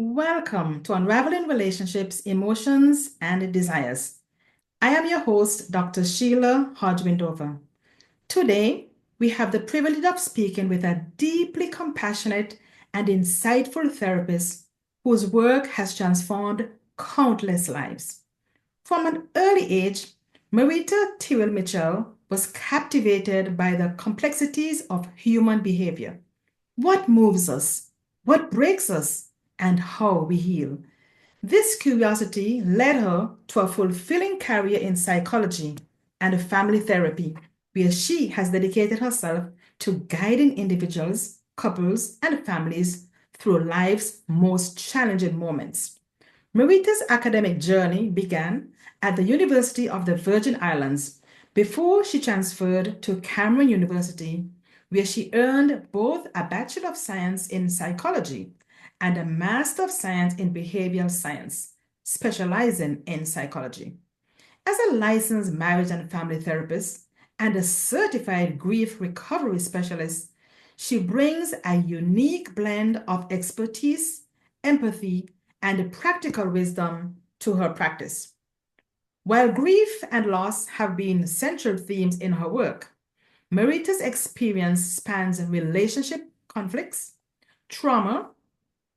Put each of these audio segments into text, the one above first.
Welcome to Unraveling Relationships, Emotions, and Desires. I am your host, Dr. Sheila Hodgwindover. Today, we have the privilege of speaking with a deeply compassionate and insightful therapist whose work has transformed countless lives. From an early age, Merita Tyrell-Mitchelle was captivated by the complexities of human behavior. What moves us? What breaks us? And how we heal. This curiosity led her to a fulfilling career in psychology and family therapy, where she has dedicated herself to guiding individuals, couples, and families through life's most challenging moments. Marita's academic journey began at the University of the Virgin Islands before she transferred to Cameron University, where she earned both a Bachelor of Science in Psychology and a Master of Science in Behavioral Science, specializing in psychology. As a licensed marriage and family therapist and a certified grief recovery specialist, she brings a unique blend of expertise, empathy, and practical wisdom to her practice. While grief and loss have been central themes in her work, Marita's experience spans relationship conflicts, trauma,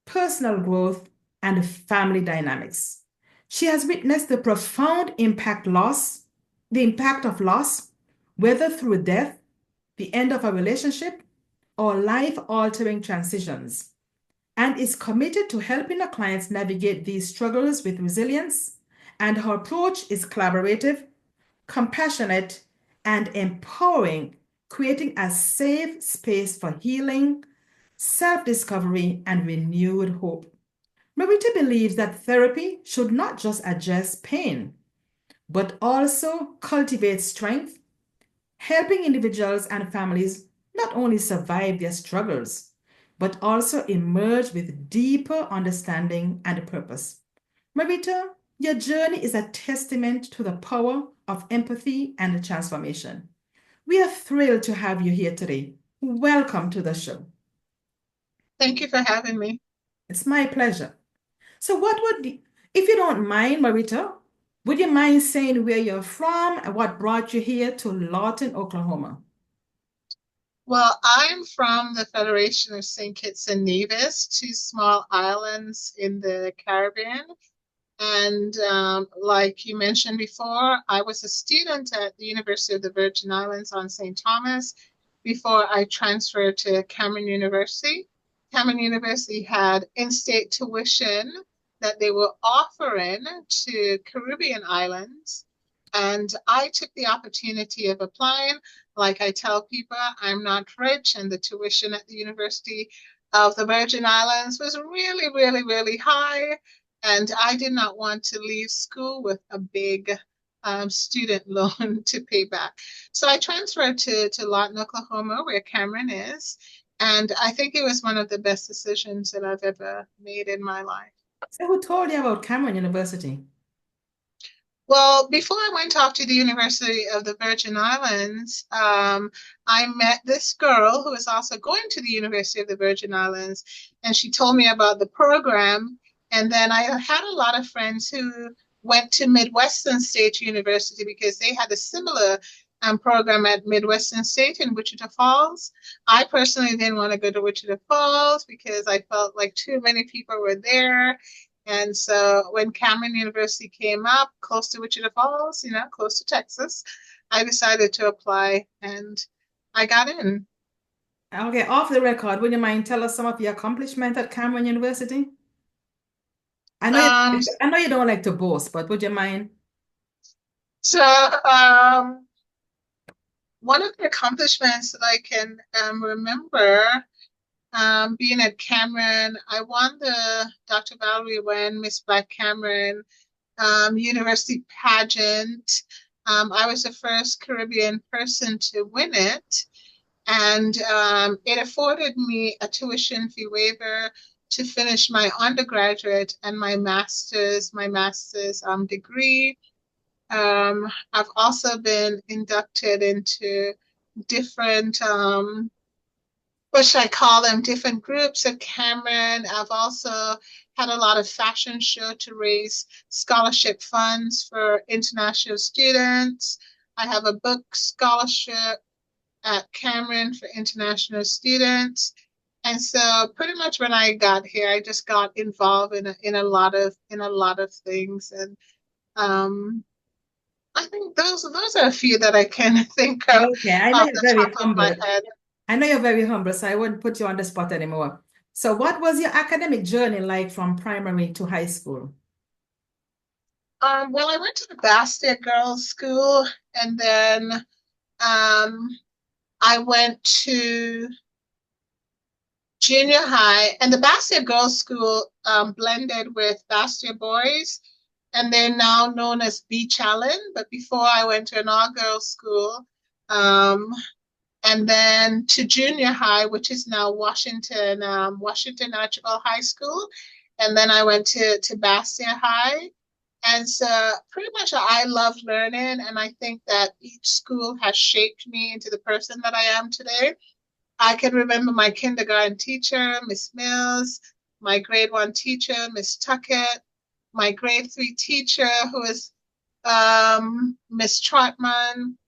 personal growth, and family dynamics. She has witnessed the profound the impact of loss, whether through death, the end of a relationship, or life-altering transitions, and is committed to helping her clients navigate these struggles with resilience. And her approach is collaborative, compassionate, and empowering, creating a safe space for healing, self-discovery, and renewed hope. Merita believes that therapy should not just address pain, but also cultivate strength, helping individuals and families not only survive their struggles, but also emerge with deeper understanding and purpose. Merita, your journey is a testament to the power of empathy and transformation. We are thrilled to have you here today. Welcome to the show. Thank you for having me. It's my pleasure. So, if you don't mind, Marita, would you mind saying where you're from and what brought you here to Lawton, Oklahoma? Well, I'm from the Federation of St. Kitts and Nevis, two small islands in the Caribbean. And like you mentioned before, I was a student at the University of the Virgin Islands on St. Thomas before I transferred to Cameron University. Cameron University had in-state tuition that they were offering to Caribbean islands. And I took the opportunity of applying. Like I tell people, I'm not rich, and the tuition at the University of the Virgin Islands was really, really, really high. And I did not want to leave school with a big student loan to pay back. So I transferred to Lawton, Oklahoma, where Cameron is. And I think it was one of the best decisions that I've ever made in my life. So, who told you about Cameron University? Well, before I went off to the University of the Virgin Islands, I met this girl who was also going to the University of the Virgin Islands, and she told me about the program. And then I had a lot of friends who went to Midwestern State University because they had a similar program at Midwestern State in Wichita Falls. I personally didn't want to go to Wichita Falls because I felt like too many people were there. And so when Cameron University came up close to Wichita Falls, close to Texas, I decided to apply and I got in. Okay, off the record, would you mind tell us some of your accomplishments at Cameron University? Um, I know you don't like to boast, but would you mind? so one of the accomplishments that I can remember being at Cameron, I won the Dr. Valerie Wen Miss Black Cameron University pageant. I was the first Caribbean person to win it, and it afforded me a tuition fee waiver to finish my undergraduate and my master's degree. I've also been inducted into different what should I call them, different groups at Cameron. I've also had a lot of fashion show to raise scholarship funds for international students. I have a book scholarship at Cameron for international students. And so pretty much when I got here, I just got involved in a lot of things. And um I think those are a few that I can think of Okay, I know off you're the top very of my humble. head. I know you're very humble, so I wouldn't put you on the spot anymore. So what was your academic journey like from primary to high school? Well, I went to the Bastia Girls School, and then I went to junior high, and the Bastia Girls School blended with Bastia Boys, and they're now known as Beach Allen. But before I went to an all-girls school, um, and then to junior high, which is now Washington Archibald High School, and then I went to Bastia High. And so pretty much I love learning, and I think that each school has shaped me into the person that I am today. I can remember my kindergarten teacher, Miss Mills, my grade one teacher, Miss Tuckett, my grade three teacher, who is Miss Trotman,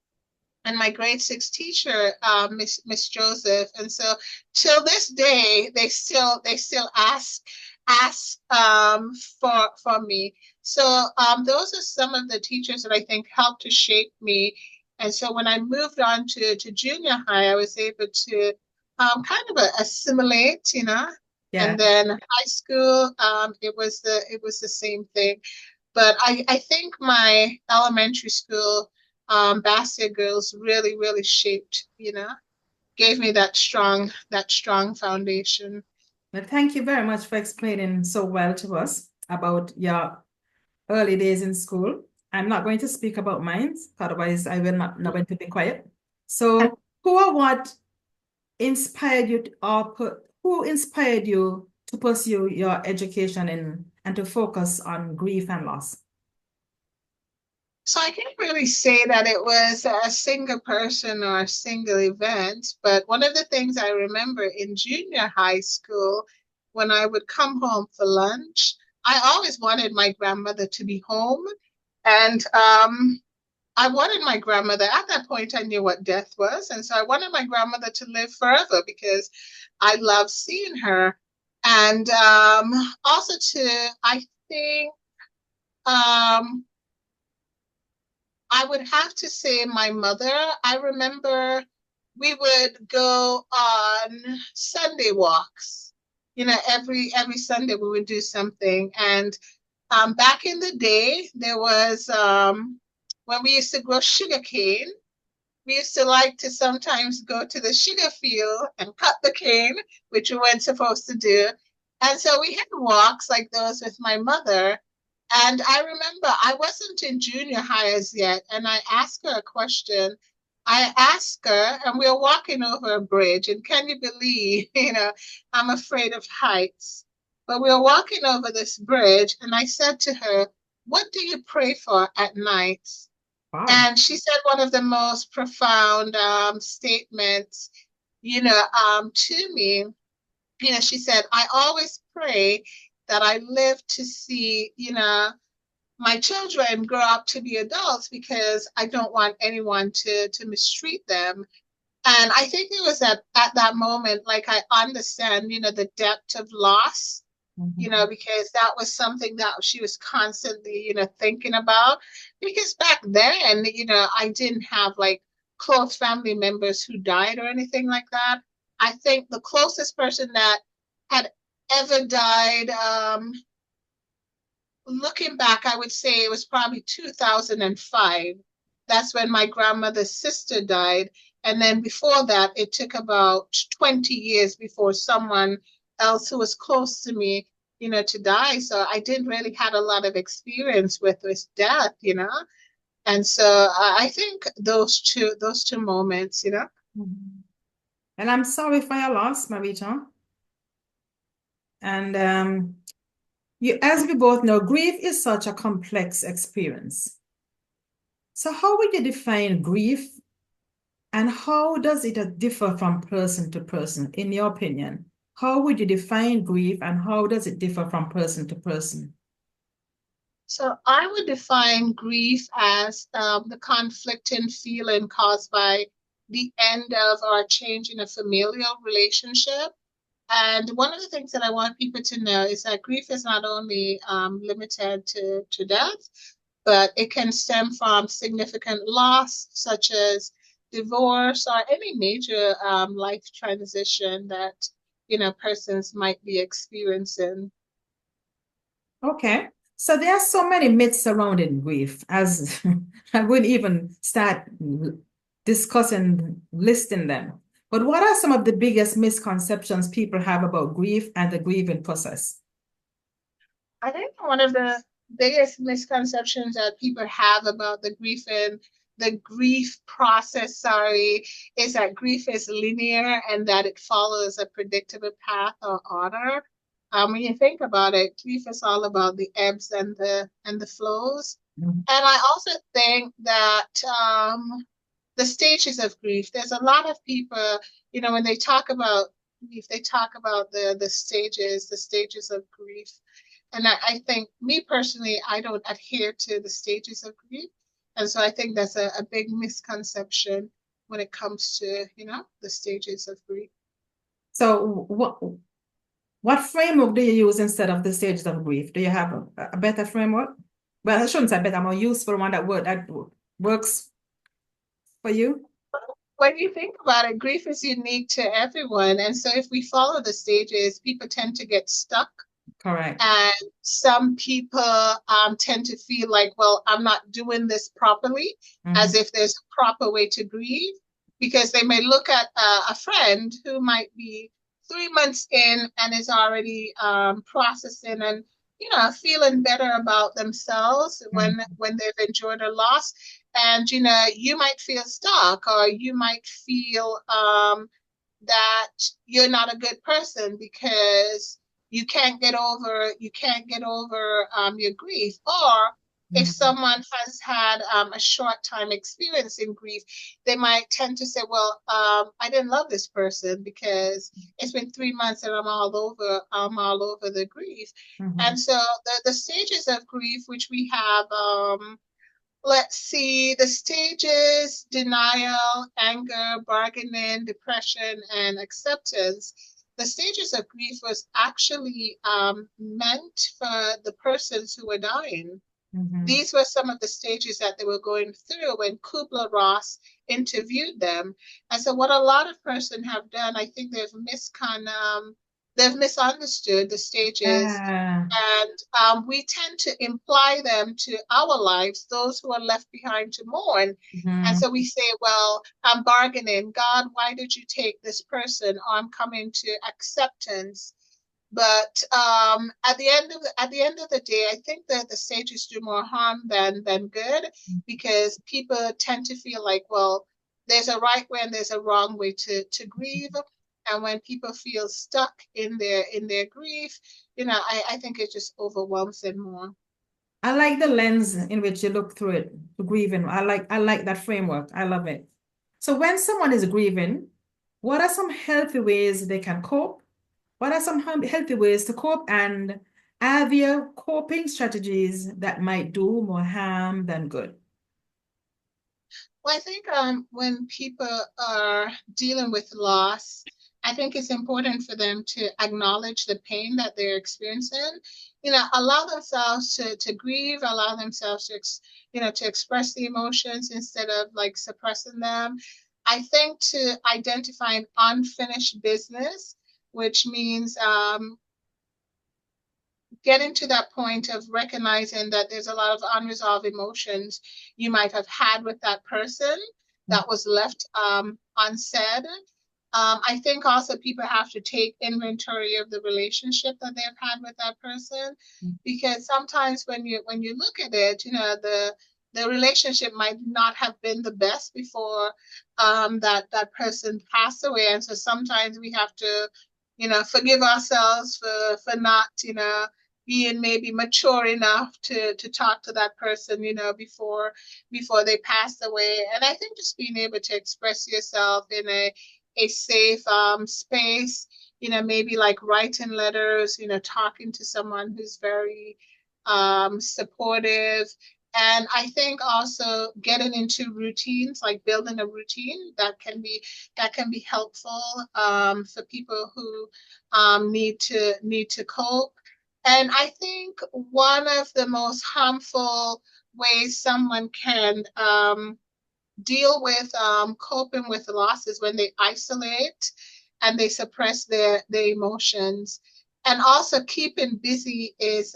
and my grade six teacher, Miss Joseph. And so till this day, they still ask for me. So those are some of the teachers that I think helped to shape me. And so when I moved on to junior high, I was able to kind of assimilate, you know. Yeah, And then high school, it was the same thing. But I think my elementary school Basket Girls really, really shaped, you know, gave me that strong foundation. well, thank you very much for explaining so well to us about your early days in school. I'm not going to speak about mine, otherwise I will not going to be quiet. So, who or what inspired you who inspired you to pursue your education and to focus on grief and loss? So I can't really say that it was a single person or a single event, but one of the things I remember in junior high school, when I would come home for lunch, I always wanted my grandmother to be home. And I wanted my grandmother, at that point, I knew what death was. And so I wanted my grandmother to live forever because I loved seeing her. And also I think, um, I would have to say my mother. I remember we would go on Sunday walks. You know, every Sunday we would do something. And back in the day, there was when we used to grow sugar cane, we used to like to sometimes go to the sugar field and cut the cane, which we weren't supposed to do. And so we had walks like those with my mother. And I remember I wasn't in junior high as yet, and I asked her a question. I asked her, and we were walking over a bridge, and can you believe, I'm afraid of heights. But we were walking over this bridge, and I said to her, "What do you pray for at night?" Wow. And she said one of the most profound statements, to me. She said, "I always pray that I live to see, my children grow up to be adults because I don't want anyone to mistreat them." And I think it was at that moment, like I understand, the depth of loss, Mhm. because that was something that she was constantly, thinking about. Because back then, I didn't have like close family members who died or anything like that. I think the closest person that had ever died, looking back, I would say it was probably 2005. That's when my grandmother's sister died. And then before that, it took about 20 years before someone else who was close to me, to die. So I didn't really had a lot of experience with death, And so I think those two moments, Mhm. And I'm sorry for your loss, Marita. And as we both know, grief is such a complex experience. So how would you define grief And how does it differ from person to person, in your opinion? How would you define grief and how does it differ from person to person? So I would define grief as the conflicting feeling caused by the end of or change in a familial relationship. And one of the things that I want people to know is that grief is not only limited to death, but it can stem from significant loss, such as divorce or any major life transition that, persons might be experiencing. Okay. So there are so many myths surrounding grief, as I wouldn't even start discussing, listing them. But what are some of the biggest misconceptions people have about grief and the grieving process? I think one of the biggest misconceptions that people have about the grief process, sorry, is that grief is linear and that it follows a predictable path or order. When you think about it, grief is all about the ebbs and the flows. Mhm. And I also think that the stages of grief. There's a lot of people, when they talk about grief, they talk about the stages of grief. And I think, me personally, I don't adhere to the stages of grief. And so I think that's a big misconception when it comes to, the stages of grief. So what framework do you use instead of the stages of grief? Do you have a better framework? Well, I shouldn't say better, a more useful one that works for you? When you think about it, grief is unique to everyone. And so if we follow the stages, people tend to get stuck. Correct. And some people tend to feel like, well, I'm not doing this properly, as Mhm. if there's a proper way to grieve, because they may look at a friend who might be 3 months in and is already processing and feeling better about themselves Mhm. when they've endured a loss, and you might feel stuck, or you might feel that you're not a good person because you can't get over your grief. Or if Mhm. someone has had a short time experiencing grief, they might tend to say, well, I didn't love this person because it's been 3 months and I'm all over the grief. Mhm. And so the stages of grief, which we have, let's see, the stages: denial, anger, bargaining, depression, and acceptance. The stages of grief was actually meant for the persons who were dying. Mhm. These were some of the stages that they were going through when Kubler-Ross interviewed them. And so what a lot of persons have done, I think they've misunderstood the stages, Yeah. and we tend to imply them to our lives, those who are left behind to mourn. And Mhm. so we say, well, I'm bargaining. God, why did you take this person? Or I'm coming to acceptance. But at the end of the day, I think that the stages do more harm than good, because people tend to feel like, well, there's a right way and there's a wrong way to grieve. And when people feel stuck in their grief, I think it just overwhelms them more. I like the lens in which you look through it, to grieving. I like that framework. I love it. So when someone is grieving, what are some healthy ways they can cope? What are some healthy ways to cope? And are there coping strategies that might do more harm than good? Well, I think when people are dealing with loss, I think it's important for them to acknowledge the pain that they're experiencing. Allow themselves to grieve, allow themselves to express the emotions instead of like suppressing them. I think to identify an unfinished business, which means getting to that point of recognizing that there's a lot of unresolved emotions you might have had with that person that was left unsaid. I think also people have to take inventory of the relationship that they've had with that person, because sometimes when you look at it, the relationship might not have been the best before that person passed away, and so sometimes we have to forgive ourselves for not being maybe mature enough to talk to that person, before they pass away. And I think just being able to express yourself in a safe space, maybe like writing letters, talking to someone who's very supportive. And I think also getting into routines, like building a routine that can be helpful for people who need to cope. And I think one of the most harmful ways someone can deal with coping with loss is when they isolate and they suppress their emotions. And also keeping busy as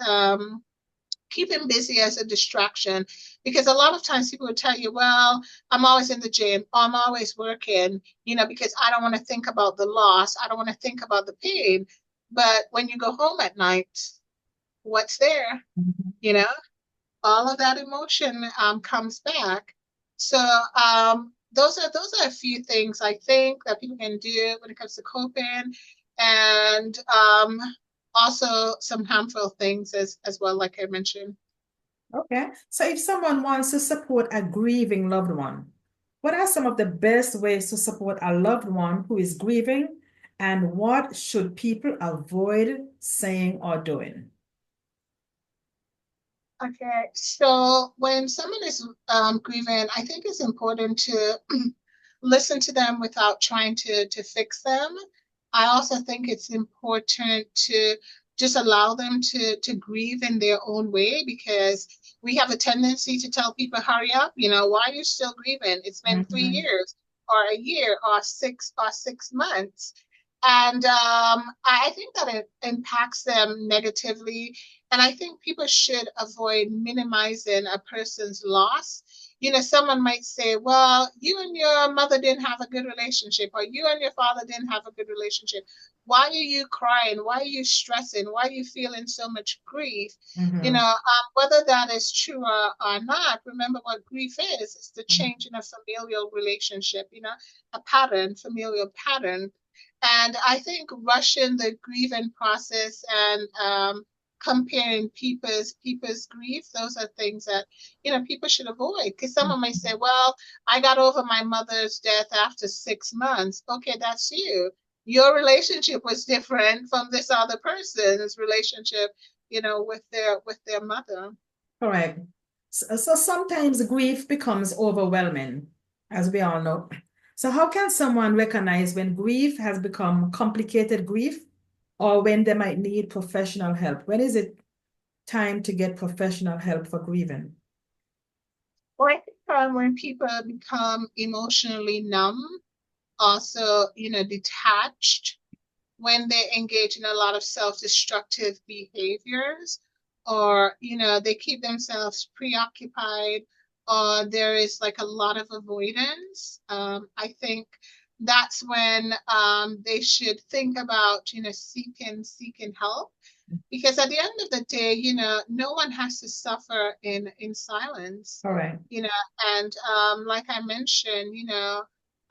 a distraction, because a lot of times people will tell you, well, I'm always in the gym, or I'm always working, because I don't want to think about the loss, I don't want to think about the pain. But when you go home at night, what's there? Mhm. you know all of that emotion comes back. So those are a few things I think that people can do when it comes to coping, and also some harmful things as well, like I mentioned. Okay. So if someone wants to support a grieving loved one, what are some of the best ways to support a loved one who is grieving, and what should people avoid saying or doing? Okay, so when someone is grieving, I think it's important to listen to them without trying to fix them. I also think it's important to just allow them to grieve in their own way, because we have a tendency to tell people, hurry up, why are you still grieving? It's been three Mhm. years or a year or 6 months. And I think that it impacts them negatively. And I think people should avoid minimizing a person's loss. Someone might say, well, you and your mother didn't have a good relationship, or you and your father didn't have a good relationship. Why are you crying? Why are you stressing? Why are you feeling so much grief? Mhm. Whether that is true or not, remember what grief is. It's the change in a familial relationship, a pattern, familial pattern. And I think rushing the grieving process and comparing people's grief, those are things that people should avoid. Because someone may say, well, I got over my mother's death after 6 months. Okay, that's you. Your relationship was different from this other person's relationship, with their mother. Correct. So sometimes grief becomes overwhelming, as we all know. So how can someone recognize when grief has become complicated grief, or when they might need professional help? When is it time to get professional help for grieving? Well, I think when people become emotionally numb, also, detached, when they engage in a lot of self-destructive behaviors, or they keep themselves preoccupied, or there is like a lot of avoidance. I think that's when they should think about seeking help, because at the end of the day, no one has to suffer in silence. All right. you know and like I mentioned,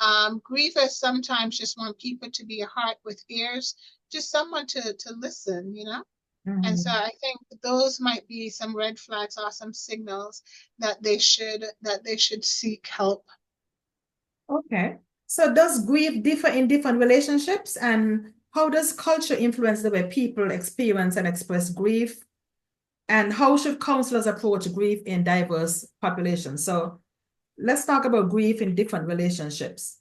grievers sometimes just want people to be a heart with ears, just someone to listen. And so Mhm. I think those might be some red flags or some signals that they should seek help. Okay. So does grief differ in different relationships? And how does culture influence the way people experience and express grief? And how should counselors approach grief in diverse populations? So let's talk about grief in different relationships.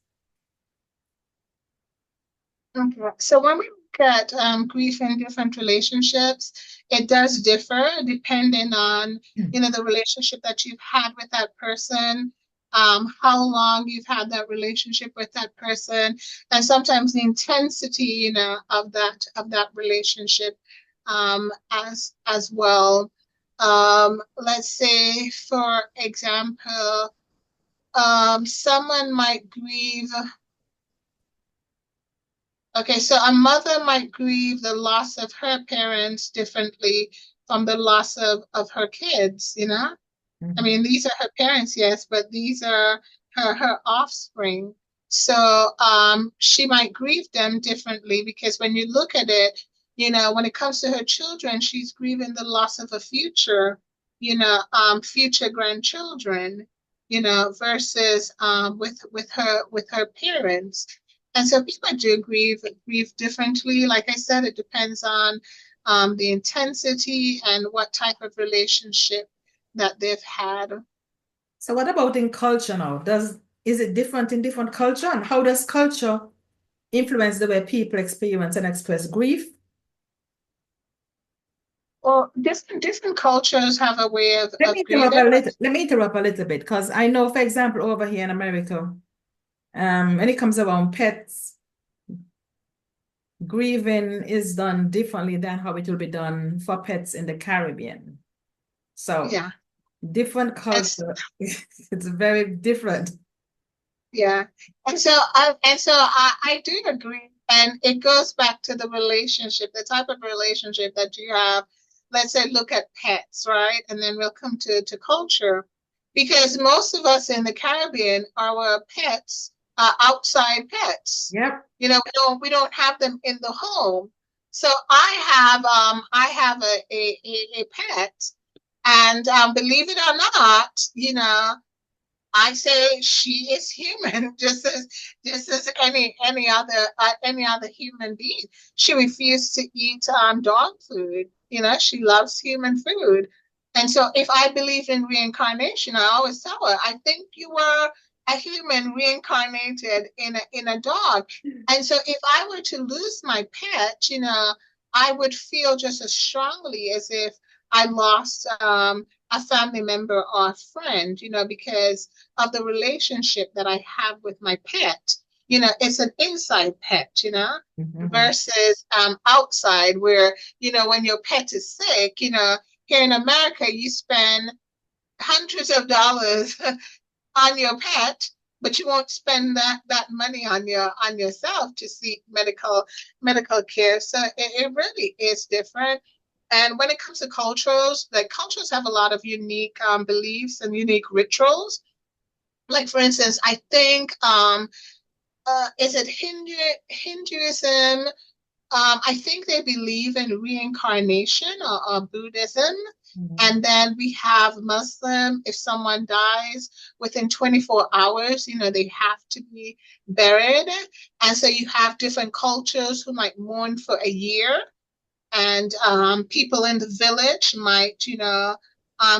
Okay. So when we look at grief in different relationships, it does differ depending on, the relationship that you've had with that person, how long you've had that relationship with that person, and sometimes the intensity, of that relationship, as well. Let's say, for example, someone might grieve. Okay, so a mother might grieve the loss of her parents differently from the loss of her kids. I Mhm. mean, these are her parents, yes, but these are her offspring. So she might grieve them differently, because when you look at it, When it comes to her children, she's grieving the loss of a future, future grandchildren, versus with her parents. And so people do grieve differently. Like I said, it depends on the intensity and what type of relationship that they've had. So what about in culture now? Is it different in different culture? And how does culture influence the way people experience and express grief? Well, different cultures have a way Let me of interrupt grieving. a little. Let me interrupt a little bit because I know, for example, over here in America, when it comes around pets, grieving is done differently than how it will be done for pets in the Caribbean. So Yeah. different It's culture, it's very different. Yeah. And so I do agree. And it goes back to the relationship, the type of relationship that you have. Let's say look at pets, right? And then we'll come to culture. Because most of us in the Caribbean, our pets are outside pets. Yep. We don't have them in the home. So I have a pet, and believe it or not, I say she is human, just as any other human being. She refused to eat dog food. She loves human food. And so if I believe in reincarnation, I always tell her, I think you were a human reincarnated in a dog. And so if I were to lose my pet, I would feel just as strongly as if I lost a family member or a friend, because of the relationship that I have with my pet. It's an inside pet, Mhm. versus outside where, when your pet is sick, here in America, you spend hundreds of dollars on your pet, but you won't spend that money on yourself to seek medical care. So it really is different. And when it comes to cultures, like cultures have a lot of unique beliefs and unique rituals. Like for instance, I think is it Hinduism? I think they believe in reincarnation or Buddhism. Mhm. And then we have Muslim. If someone dies within 24 hours, they have to be buried. And so you have different cultures who might mourn for a year, and people in the village might,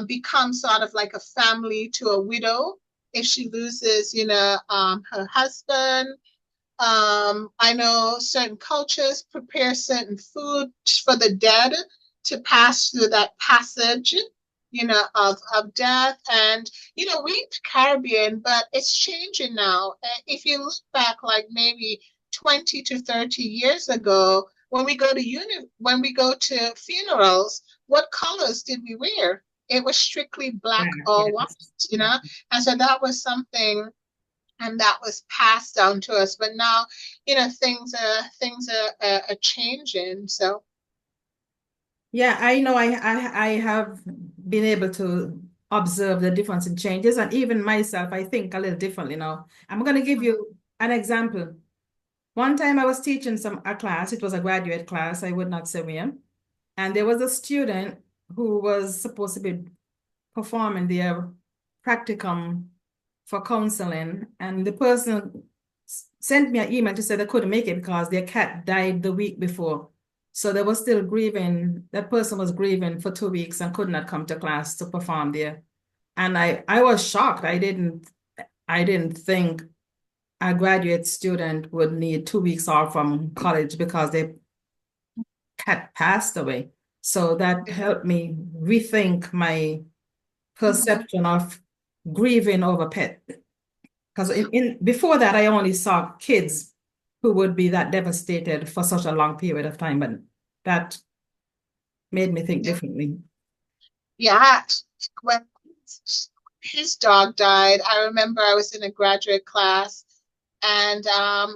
become sort of like a family to a widow if she loses, her husband. I know certain cultures prepare certain food for the dead to pass through that passage, of death. And, we're in the Caribbean, but it's changing now. If you look back like maybe 20 to 30 years ago, when we go to funerals, what colors did we wear? It was strictly Yeah, black or white, yes. you know? And so that was something, and that was passed down to us. But now, things are changing. So Yeah, I know I have been able to observe the difference in changes, and even myself, I think a little differently now. I'm going to give you an example. One time I was teaching a class, it was a graduate class, I would not say where, and there was a student who was supposed to be performing their practicum for counseling, and the person sent me an email to say they couldn't make it because their cat died the week before. So they were still grieving. That person was grieving for 2 weeks and could not come to class to perform there. And I was shocked. I didn't think a graduate student would need 2 weeks off from college because their cat passed away. So that helped me rethink my mhm. perception of grieving over pet. Because before that, I only saw kids who would be that devastated for such a long period of time, but that made me think Yeah, differently. yeah. When his dog died, I remember I was in a graduate class, and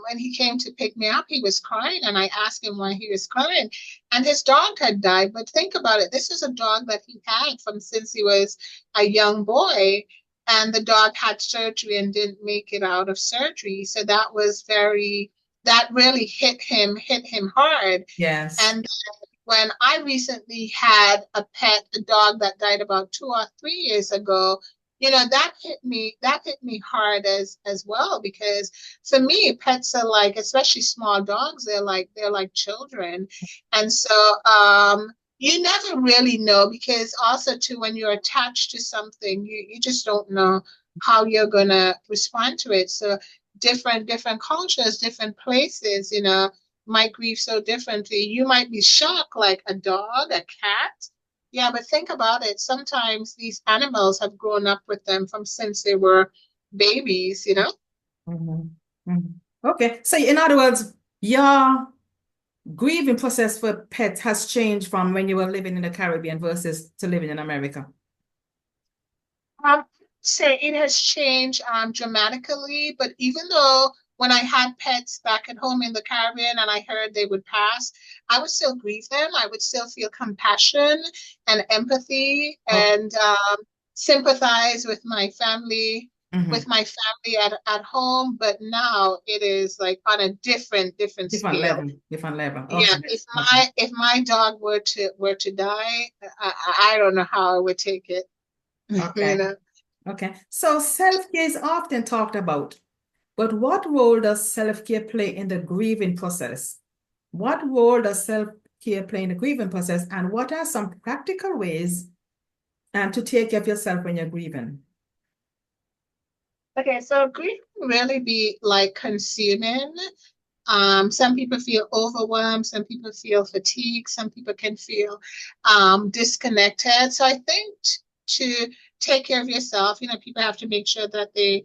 when he came to pick me up, he was crying, and I asked him why he was crying, and his dog had died. But think about it, this is a dog that he had from since he was a young boy, and the dog had surgery and didn't make it out of surgery. So that was very that really hit him hard. Yes. And when I recently had a pet, a dog that died about 2 or 3 years ago, that hit me hard as well, because for me, pets are like, especially small dogs, they're like children. And so you never really know, because also too, when you're attached to something, you just don't know how you're gonna respond to it. So different cultures, different places, might grieve so differently. You might be shocked, like a dog, a cat. Yeah, but think about it. Sometimes these animals have grown up with them from since they were babies. Mhm. Mhm. Okay. So in other words, your grieving process for pets has changed from when you were living in the Caribbean versus to living in America. Say it has changed dramatically, but even though when I had pets back at home in the Caribbean and I heard they would pass, I would still grieve them. I would still feel compassion and empathy Oh, and sympathize with mhm. my family at home. But now it is like on a different Different scale. level, different level. Yeah, Okay. if Okay. my dog were to die, I don't know how I would take it. you Okay. know. Okay. So self-care is often talked about, but what role does self-care play in the grieving process? What role does self-care play in the grieving process, and what are some practical ways to take care of yourself when you're grieving? Okay, so grief can really be like consuming. Some people feel overwhelmed, some people feel fatigued, some people can feel disconnected. So I think to take care of yourself, people have to make sure that they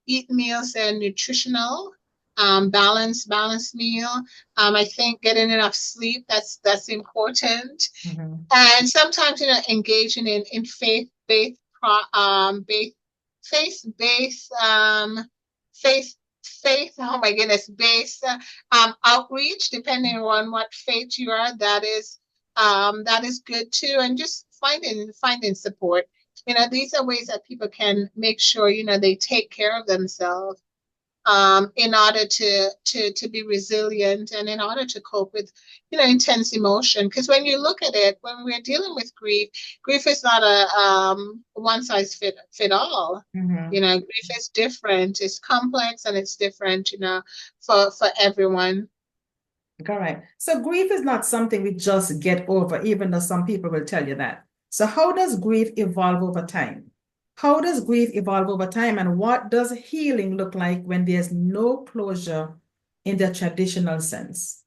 eat meals that are nutritional, balanced meal. I think getting enough sleep, that's important. Mhm. And sometimes, engaging in faith-based, faith, faith, oh my goodness, based outreach, depending on what faith you are, that is good too. And just finding support. These are ways that people can make sure, they take care of themselves in order to be resilient and in order to cope with intense emotion. Because when you look at it, when we're dealing with grief is not a one size fit all. Mhm. Grief is different, it's complex, and it's different, for everyone. Correct. So grief is not something we just get over, even though some people will tell you that. So how does grief evolve over time? How does grief evolve over time, and what does healing look like when there's no closure in the traditional sense?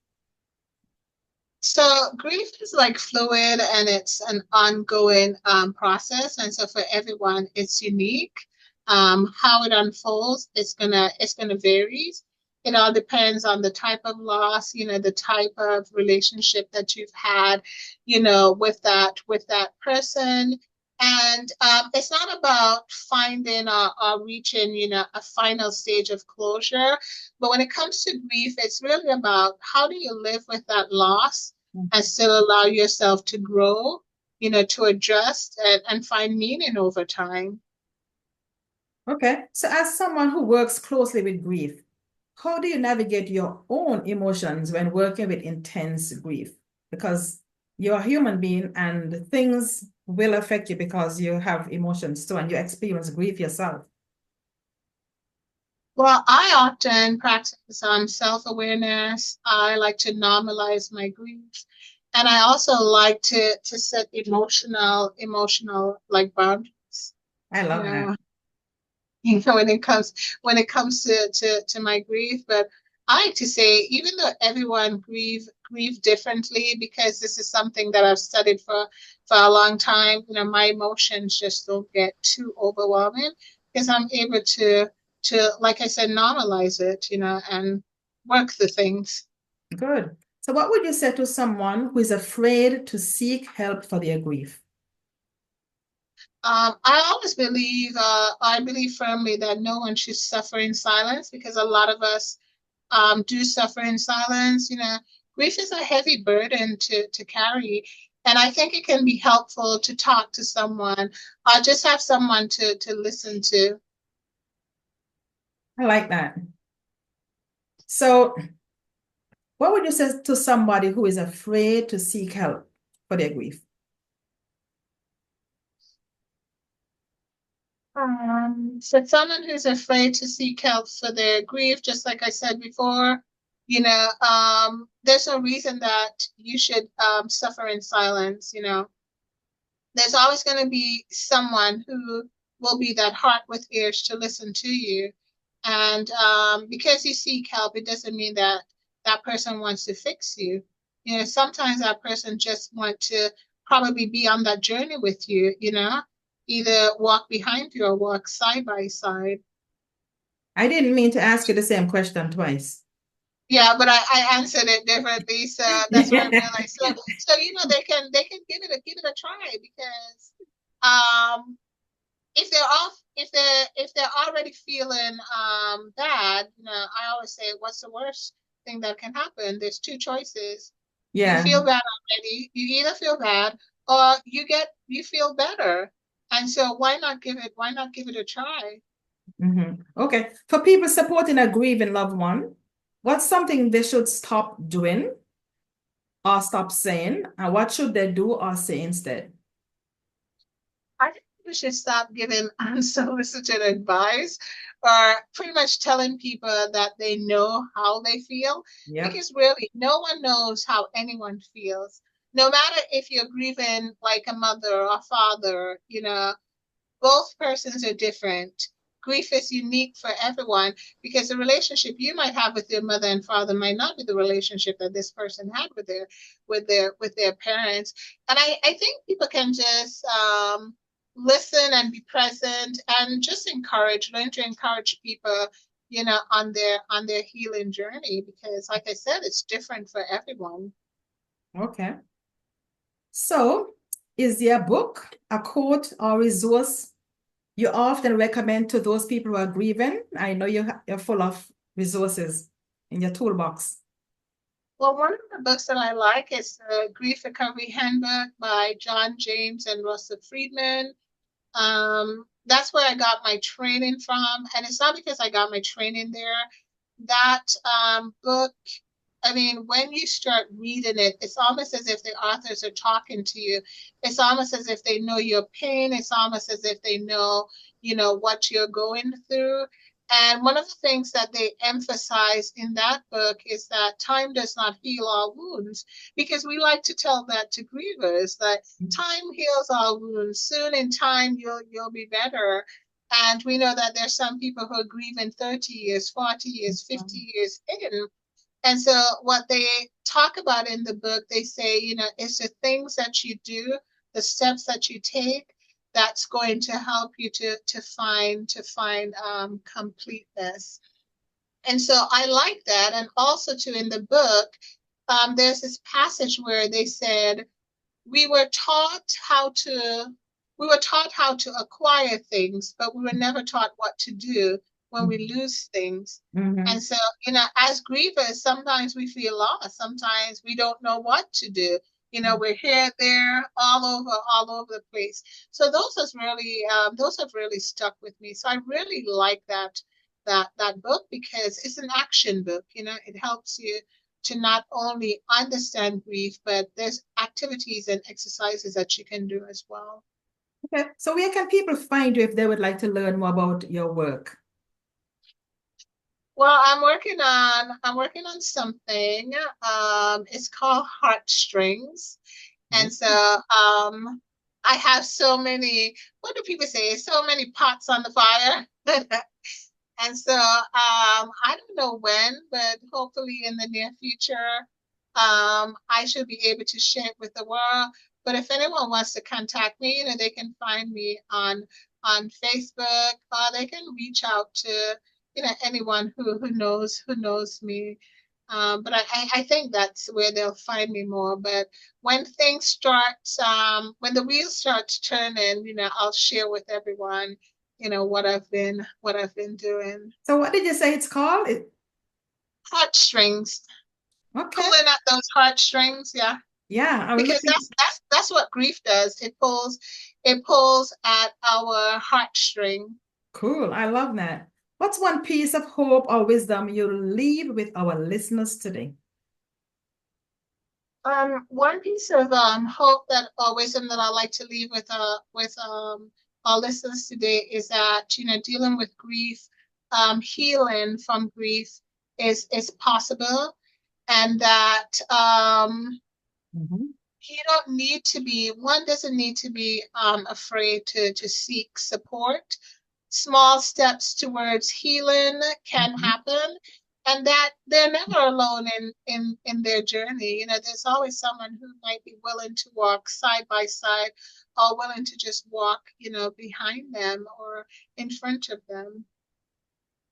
So grief is like fluid, and it's an ongoing process. And so for everyone, it's unique. How it unfolds, it's gonna vary. It all depends on the type of loss, the type of relationship that you've had, with that person. And it's not about finding or reaching, a final stage of closure. But when it comes to grief, it's really about how do you live with that loss and still allow yourself to grow, to adjust and find meaning over time. Okay. So as someone who works closely with grief, how do you navigate your own emotions when working with intense grief? Because you're a human being and things will affect you because you have emotions too and you experience grief yourself. Well, I often practice self-awareness. I like to normalize my grief. And I also like to set emotional like boundaries. I You love that. know, when it comes to my grief. But I like to say, even though everyone grieve differently, because this is something that I've studied for a long time, my emotions just don't get too overwhelming, because I'm able to, like I said, normalize it, and work the things. Good. So what would you say to someone who is afraid to seek help for their grief? I believe firmly that no one should suffer in silence, because a lot of us do suffer in silence. Grief is a heavy burden to carry. And I think it can be helpful to talk to someone or just have someone to listen to. I like that. So, what would you say to somebody who is afraid to seek help for their grief? So someone who's afraid to seek help for their grief, just like I said before, there's no reason that you should suffer in silence. There's always going to be someone who will be that heart with ears to listen to you. And because you seek help, it doesn't mean that that person wants to fix you. Sometimes that person just want to probably be on that journey with you, either walk behind you or walk side by side. I didn't mean to ask you the same question twice. Yeah, but I answered it differently, so that's what I realized. So they can give it a try because if they're already feeling bad, I always say, what's the worst thing that can happen? There's two choices. You Yeah. feel bad already. You either feel bad or you feel better. And so why not give it a try? Okay. For people supporting a grieving loved one, what's something they should stop doing or stop saying? And what should they do or say instead? I think we should stop giving unsolicited advice or pretty much telling people that they know how they feel Yep. because really no one knows how anyone feels. No matter if you're grieving like a mother or father, both persons are different. Grief is unique for everyone because the relationship you might have with your mother and father might not be the relationship that this person had with their parents. And I think people can just listen and be present and just learn to encourage people, on their healing journey because like I said, it's different for everyone. Okay. So, is there a book, a quote, or resource you often recommend to those people who are grieving? I know you're full of resources in your toolbox. Well, one of the books that I like is the Grief Recovery Handbook by John James and Russell Friedman. That's where I got my training from. And it's not because I got my training there. That book, I mean, when you start reading it, it's almost as if the authors are talking to you. It's almost as if they know your pain. It's almost as if they know, what you're going through. And one of the things that they emphasize in that book is that time does not heal all wounds, because we like to tell that to grievers that time heals all wounds. Soon in time, you'll be better. And we know that there's some people who are grieving 30 years, 40 years, 50 years in. And so what they talk about in the book, they say, it's the things that you do, the steps that you take, that's going to help you to find completeness. And so I like that. And also too in the book, there's this passage where they said we were taught how to we were taught how to acquire things, but we were never taught what to do when we lose things. Mhm. And so, as grievers, sometimes we feel lost. Sometimes we don't know what to do. We're here, there, all over the place. So those have really stuck with me. So I really like that book because it's an action book. It helps you to not only understand grief, but there's activities and exercises that you can do as well. Okay. So where can people find you if they would like to learn more about your work? Well, I'm working on something. It's called Heartstrings. And so I have so many, what do people say? So many pots on the fire. And so I don't know when, but hopefully in the near future, I should be able to share it with the world. But if anyone wants to contact me, they can find me on Facebook, or they can reach out to anyone who knows me. But I think that's where they'll find me more. But when things start, when the wheels start turning, I'll share with everyone what I've been doing. So what did you say it's called? Heartstrings, Okay. pulling at those heartstrings, yeah, Yeah, I will look because in. that's what grief does. It pulls at our heartstring. Cool. I love that. What's one piece of hope or wisdom you'll leave with our listeners today? One piece of hope that or wisdom that I like to leave with our listeners today is that dealing with grief, healing from grief is possible, and that Mhm. you don't need to be one doesn't need to be afraid to seek support. Small steps towards healing can Mhm. happen, and that they're never alone in their journey. There's always someone who might be willing to walk side by side, or willing to just walk behind them or in front of them.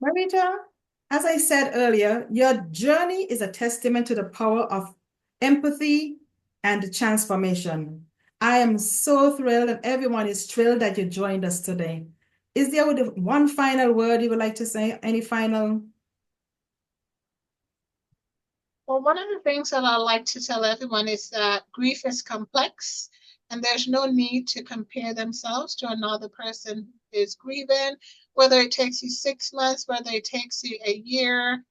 Marita, as I said earlier, your journey is a testament to the power of empathy and transformation. I am so thrilled, and everyone is thrilled that you joined us today. Is there one final word you would like to say? Any final? Well, one of the things that I like to tell everyone is that grief is complex, and there's no need to compare themselves to another person who is grieving, whether it takes you 6 months, whether it takes you a year.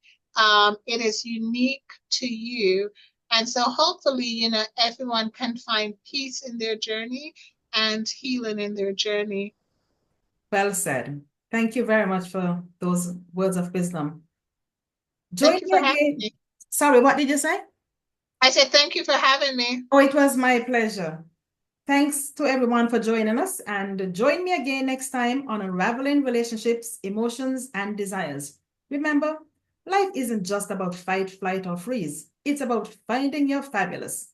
It is unique to you. And so hopefully, everyone can find peace in their journey and healing in their journey. Well said. Thank you very much for those words of wisdom. Join Thank you me for having again. me. Sorry, what did you say? I said thank you for having me. Oh, it was my pleasure. Thanks to everyone for joining us, and join me again next time on Unraveling Relationships, Emotions, and Desires. Remember, life isn't just about fight, flight, or freeze. It's about finding your fabulous.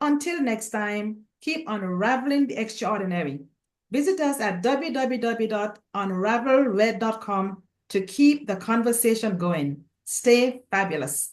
Until next time, keep unraveling the extraordinary. Visit us at www.unravelred.com to keep the conversation going. Stay fabulous.